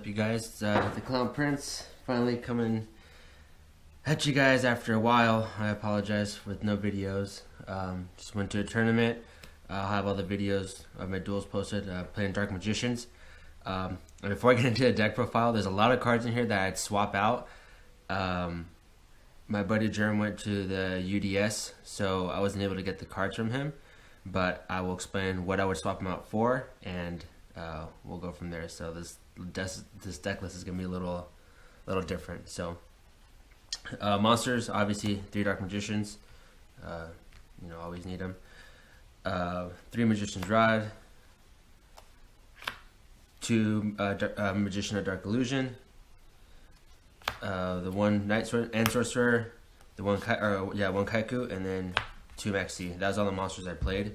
up, you guys? It's the Clown Prince finally coming at you guys after a while. I apologize with no videos. Just went to a tournament. I'll have all the videos of my duels posted. Playing Dark Magicians. And before I get into the deck profile, there's a lot of cards in here that I'd swap out. My buddy Jerm went to the UDS, so I wasn't able to get the cards from him. But I will explain what I would swap them out for, and we'll go from there. So this deck list is gonna be a little different. So monsters, obviously 3 Dark Magicians. Always need them. 3 Magician's Rod. 2 Magician of Dark Illusion. The 1 Knight and Sorcerer. The 1 Kaiku, and then 2 Maxi. That was all the monsters I played.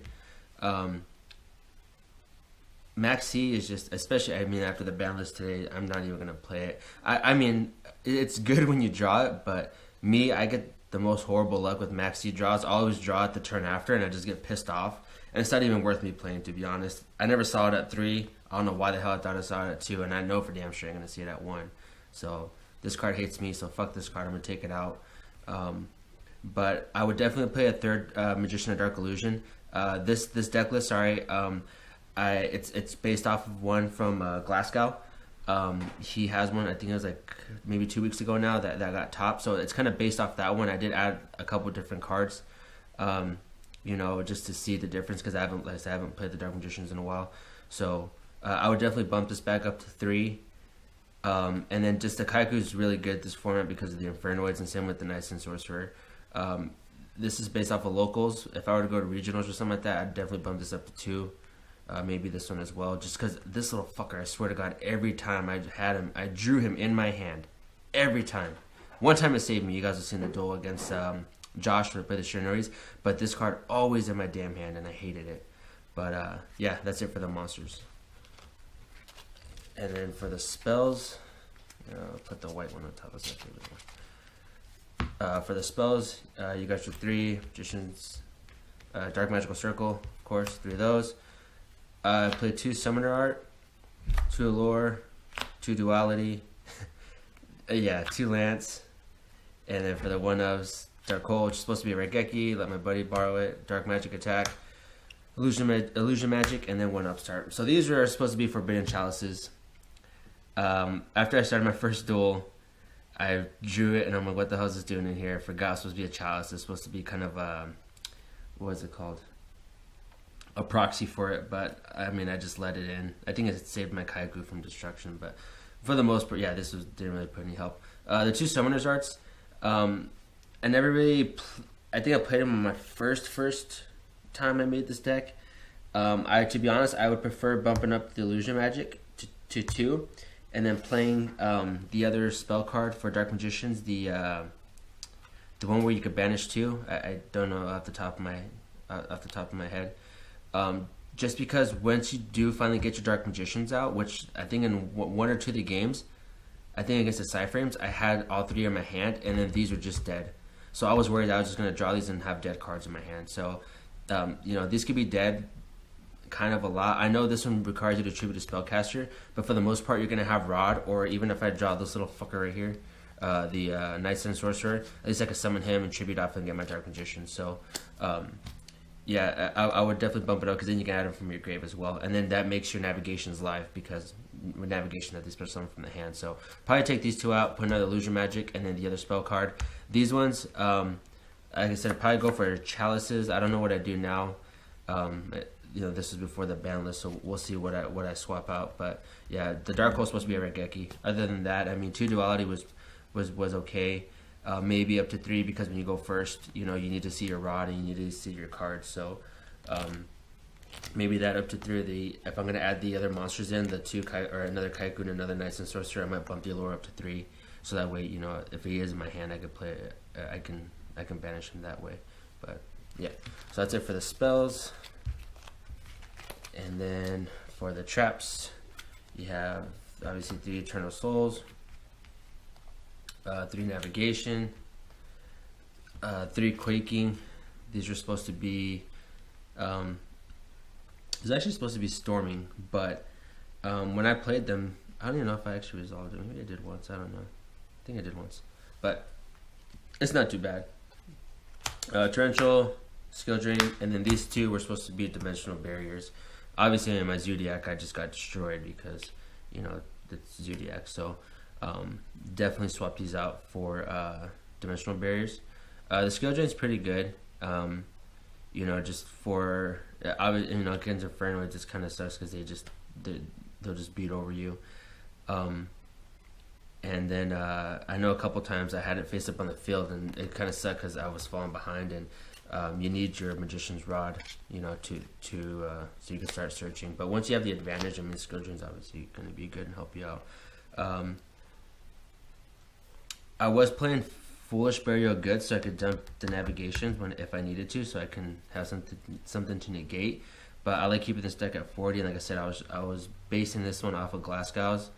Maxi is just, especially, after the ban list today, I'm not even going to play it. I mean, it's good when you draw it, but I get the most horrible luck with Maxi draws. I always draw it the turn after, and I just get pissed off. And it's not even worth me playing, to be honest. I never saw it at 3. I don't know why the hell I thought I saw it at 2, and I know for damn sure I'm going to see it at 1. So this card hates me, so fuck this card. I'm going to take it out. But I would definitely play a 3rd Magician of Dark Illusion. This deck list, it's based off of one from Glasgow. He has one, I think it was like maybe 2 weeks ago now that got top. So it's kind of based off that one. I did add a couple different cards, just to see the difference, because I haven't played the Dark Magicians in a while. So I would definitely bump this back up to 3. And then just the Kaiku is really good this format because of the Infernoids, and same with the Knights and Sorcerer. This is based off of locals. If I were to go to regionals or something like that, I'd definitely bump this up to 2. Maybe this one as well, just because this little fucker, I swear to God, every time I had him, I drew him in my hand. Every time. One time it saved me. You guys have seen the duel against Josh for the Shinoris, but this card always in my damn hand, and I hated it. But yeah, that's it for the monsters. And then for the spells, I'll put the white one on top of that. For the spells, you got your 3 Magicians, Dark Magical Circle, of course, 3 of those. I played 2 Summoner Art, 2 Allure, 2 Duality, 2 Lance, and then for the 1-ofs, Dark Hole, which is supposed to be a Raigeki, let my buddy borrow it, Dark Magic Attack, Illusion Magic, and then 1 Upstart. So these are supposed to be Forbidden Chalices. After I started my first duel, I drew it, and I'm like, what the hell is this doing in here? I forgot it was supposed to be a chalice. It's supposed to be kind of what is it called? A proxy for it, but I just let it in. I think it saved my Kaiku from destruction, but for the most part, didn't really put any help. The 2 Summoners Arts, I never really, I think I played them on my first time I made this deck. To be honest, I would prefer bumping up the Illusion Magic to 2, and then playing the other spell card for Dark Magicians, the one where you could banish 2. I don't know off the top of my head. Just because once you do finally get your Dark Magicians out, which I think in 1 or 2 of the games, I think against the Cyframes, I had all 3 in my hand, and then these were just dead. So I was worried I was just going to draw these and have dead cards in my hand. So, these could be dead kind of a lot. I know this one requires you to tribute a spellcaster, but for the most part, you're going to have Rod, or even if I draw this little fucker right here, the Knights and Sorcerer, at least I could summon him and tribute off and get my Dark Magician. So, I would definitely bump it up, because then you can add them from your grave as well, and then that makes your navigations live, because with navigation that they special summon from the hand. So probably take these 2 out, put another Illusion Magic, and then the other spell card. These ones, like I said, I'd probably go for chalices. I don't know what I do now. This is before the ban list, so we'll see what I swap out. But yeah, the Dark Hole is supposed to be a Raigeki. Other than that, 2 Duality was okay. Maybe up to 3, because when you go first, you need to see your Rod and you need to see your cards. So maybe that up to 3. If I'm gonna add the other monsters in, the 2 or another Kaiku and another Knights and Sorcerer, I might bump the Allure up to 3. So that way, if he is in my hand, I could play it. I can banish him that way. But yeah, so that's it for the spells. And then for the traps, you have obviously 3 Eternal Souls, 3 Navigation, 3 Quaking. These are supposed to be it's actually supposed to be Storming, but when I played them, I don't even know if I actually resolved it. Maybe I did once. I don't know. I think I did once, but it's not too bad. Torrential, Skill Drain, and then these two were supposed to be dimensional barriers. Obviously, in my Zodiac, I just got destroyed because, you know, it's Zodiac. So definitely swap these out for dimensional barriers. The Skill Drain is pretty good. You know, just for you know, against Inferno, it just kind of sucks because they'll just beat over you. And then I know a couple times I had it face up on the field, and it kind of sucked because I was falling behind, and you need your Magician's Rod, you know, to so you can start searching. But once you have the advantage, I mean, Skill Drain's obviously going to be good and help you out. I was playing Foolish Burial Good, so I could dump the navigations if I needed to, so I can have something to negate. But I like keeping this deck at 40, and like I said, I was basing this one off of Glasgow's,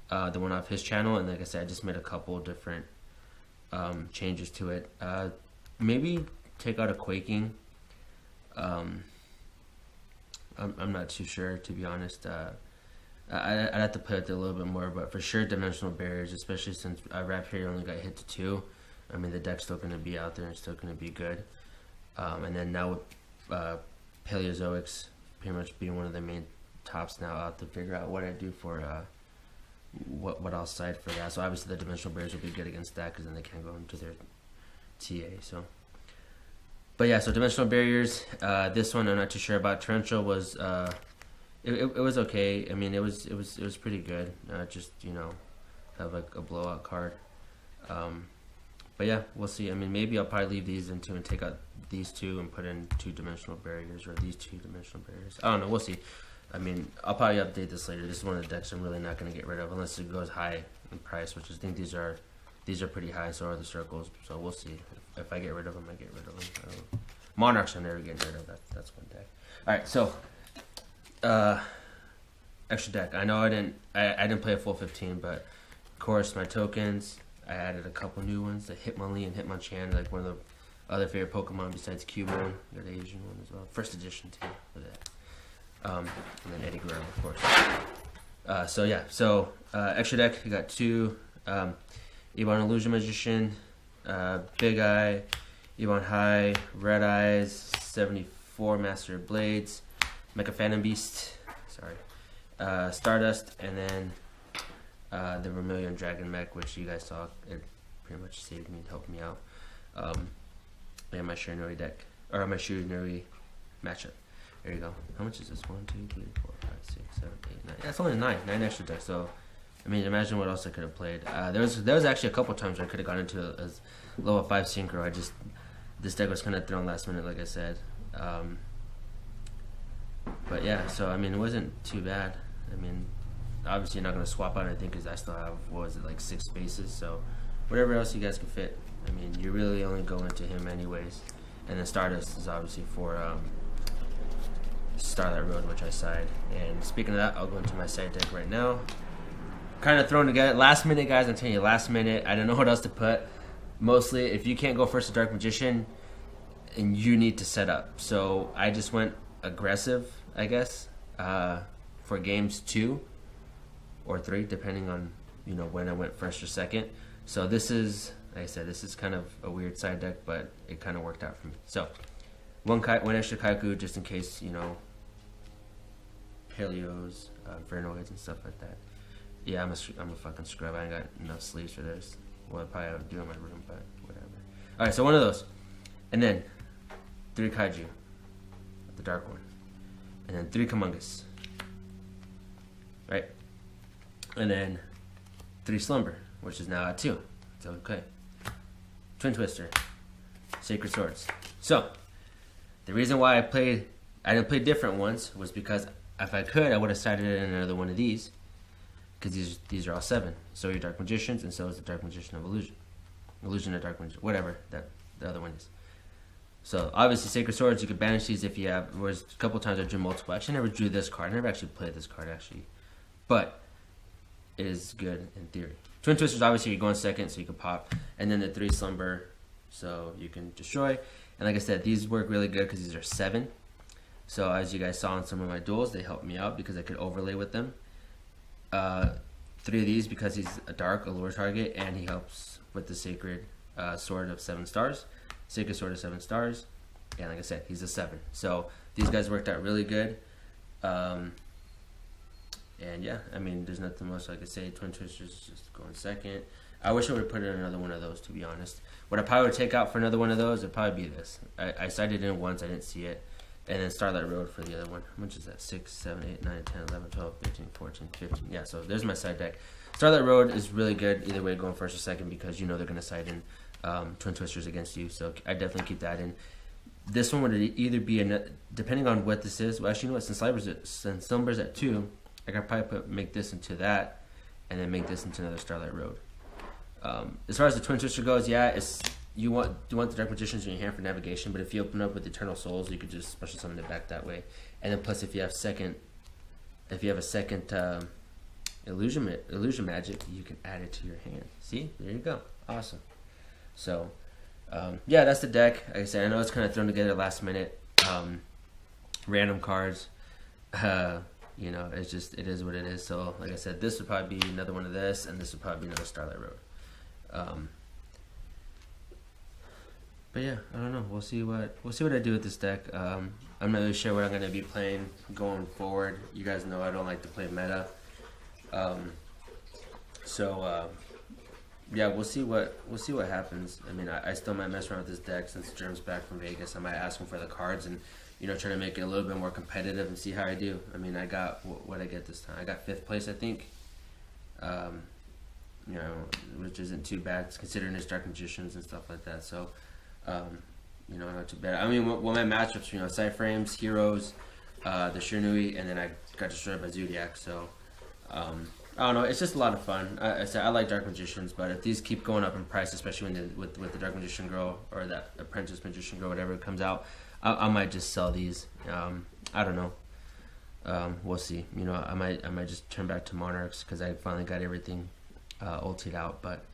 the one off his channel, and like I said, I just made a couple different changes to it. Maybe take out a Quaking. I'm not too sure, to be honest. I'd have to play with it a little bit more, but for sure dimensional barriers, especially since Rapture only got hit to 2. I mean, the deck's still going to be out there and still going to be good. And then now with Paleozoics pretty much being one of the main tops now, out to figure out what I do for what I'll side for that. So obviously the dimensional barriers will be good against that because then they can't go into their TA. So, but yeah, so dimensional barriers. This one I'm not too sure about. Torrential was it was okay. I mean, it was pretty good. Just, you know, have like a blowout card. But yeah, we'll see. I mean, maybe I'll probably leave these in 2 and take out these 2 and put in 2 dimensional barriers, or these 2 dimensional barriers. I don't know. We'll see. I mean, I'll probably update this later. This is one of the decks I'm really not going to get rid of unless it goes high in price, which I think these are pretty high. So are the circles. So we'll see. If I get rid of them, I get rid of them. Monarchs I'm never getting rid of. That's one deck. All right. So extra deck. I know I didn't play a full 15, but of course my tokens. I added a couple new ones, the Hitmonlee and Hitmonchan, like one of the other favorite Pokemon besides Cubone. Got the Asian one as well. First edition too. Look at that. And then Eddie Guerrero, of course. So yeah, so extra deck. You got 2 Ebon Illusion Magician, Big Eye, Ebon High, Red Eyes, 74 Master of Blades, Mecha Phantom Beast. Sorry. Stardust, and then the Vermilion Dragon Mech, which you guys saw, it pretty much saved me, helped me out. And my Shiranui deck, or my Shiranui matchup. There you go. How much is this? 1, 2, 3, 4, 5, 6, 7, 8, 9. Yeah, it's only 9 extra decks. So, I mean, imagine what else I could have played. There was actually a couple times where I could have gone into a level 5 Synchro. This deck was kind of thrown last minute, like I said. But yeah, so I mean, it wasn't too bad. I mean, obviously you're not going to swap out anything because I still have, what was it, like 6 spaces, so whatever else you guys can fit. I mean, you really only go into him anyways. And then Stardust is obviously for Starlight Road, which I side. And speaking of that, I'll go into my side deck right now. Kind of thrown together. Last minute, guys, I'm telling you, last minute. I don't know what else to put. Mostly, if you can't go first to Dark Magician, and you need to set up. So I just went aggressive, I guess, for games 2 or 3, depending on, you know, when I went first or second. So this is, like I said, this is kind of a weird side deck, but it kind of worked out for me. So one extra Kaiku just in case, you know, Paleos, Vernoids and stuff like that. Yeah, I'm a fucking scrub. I ain't got enough sleeves for this. Well, I probably would do in my room, but whatever. All right, so one of those, and then 3 Kaiju, the dark one, and then 3 Kamungus, right? And then 3 Slumber, which is now at 2. It's okay. Twin Twister, Sacred Swords. So the reason why I didn't play different ones was because if I could, I would have sided in another one of these, because these are all 7. So your Dark Magicians, and so is the Dark Magician of Illusion. Illusion of Dark Magician, whatever that the other one is. So obviously Sacred Swords, you can banish these if you have. Whereas a couple times I drew multiple. Actually, I never drew this card. I never actually played this card actually, but it is good in theory. Twin Twisters, obviously you're going second, so you can pop, and then the 3 Slumber, so you can destroy. And like I said, these work really good because these are 7. So as you guys saw in some of my duels, they helped me out because I could overlay with them. 3 of these because he's a dark allure target, and he helps with the Sacred Sword of 7 stars. Sacred Sword of 7 stars. And like I said, he's a 7. So these guys worked out really good. And yeah, I mean, there's nothing much I could say. Twin Twisters just going second. I wish I would have put in another one of those, to be honest. What I probably would take out for another one of those would probably be this. I cited it in once, I didn't see it. And then Starlight Road for the other one. How much is that? 6, 7, 8, 9, 10, 11, 12, 13, 14, 15. Yeah, so there's my side deck. Starlight Road is really good either way, going first or second, because you know they're going to side in Twin Twisters against you. So I definitely keep that in. This one would either be, depending on what this is. Well, actually, you know what? Since Slumber's at 2, I could probably make this into that, and then make this into another Starlight Road. As far as the Twin Twister goes, yeah, you want the Dark Magicians in your hand for navigation, but if you open up with Eternal Souls, you could just special summon it back that way. And then plus, if you have a second illusion magic, you can add it to your hand. See, there you go, awesome. So, yeah, that's the deck. Like I said, I know it's kind of thrown together last minute, random cards. You know, it is what it is. So, like I said, this would probably be another one of this, and this would probably be another Starlight Road. But yeah, I don't know. We'll see what I do with this deck. I'm not really sure what I'm gonna be playing going forward. You guys know I don't like to play meta. Yeah, we'll see what happens. I mean, I still might mess around with this deck since Germ's back from Vegas. I might ask him for the cards and, you know, try to make it a little bit more competitive and see how I do. I mean, I got what I get this time. I got 5th place, I think. You know, which isn't too bad considering there's Dark Magicians and stuff like that. So, you know, not too bad. I mean, what my matchups, you know, Cyframes, Heroes, the Shurnui, and then I got destroyed by Zodiac. So, I don't know. It's just a lot of fun. I like Dark Magicians, but if these keep going up in price, especially when with the Dark Magician Girl or that Apprentice Magician Girl, whatever comes out, I might just sell these. I don't know. We'll see. You know, I might just turn back to Monarchs because I finally got everything ulted out. But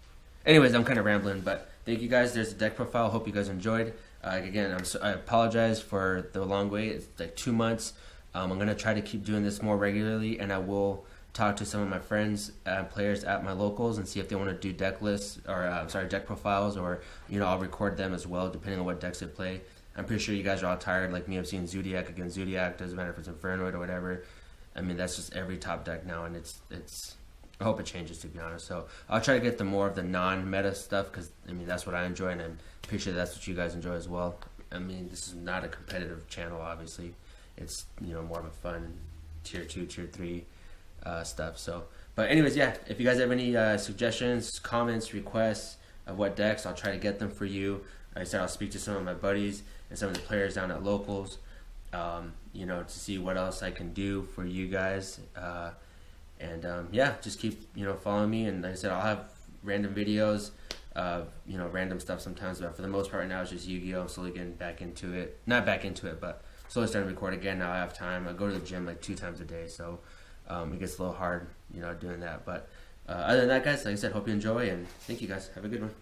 anyways, I'm kind of rambling. But thank you guys. There's the deck profile. Hope you guys enjoyed. Again, I apologize for the long wait. It's like 2 months. I'm gonna try to keep doing this more regularly, and I will talk to some of my friends and players at my locals and see if they want to do deck lists or deck profiles, or you know, I'll record them as well depending on what decks they play. I'm pretty sure you guys are all tired like me of seeing Zodiac against Zodiac. Doesn't matter if it's Infernoid or whatever. I mean, that's just every top deck now, and it's I hope it changes, to be honest. So I'll try to get the more of the non-meta stuff because I mean that's what I enjoy, and I'm pretty sure that's what you guys enjoy as well. I mean, this is not a competitive channel, obviously. It's, you know, more of a fun tier 2, tier 3 stuff. So, but anyways, yeah, if you guys have any suggestions, comments, requests of what decks, I'll try to get them for you. Like I said, I'll speak to some of my buddies and some of the players down at locals, you know, to see what else I can do for you guys. Yeah, just keep, you know, following me. And like I said, I'll have random videos of, you know, random stuff sometimes, but for the most part right now it's just Yu-Gi-Oh! I'm slowly getting back into it. Not back into it, but slowly starting to record again. Now I have time. I go to the gym like 2 times a day, so it gets a little hard, you know, doing that. But other than that, guys, like I said, hope you enjoy, and thank you guys. Have a good one.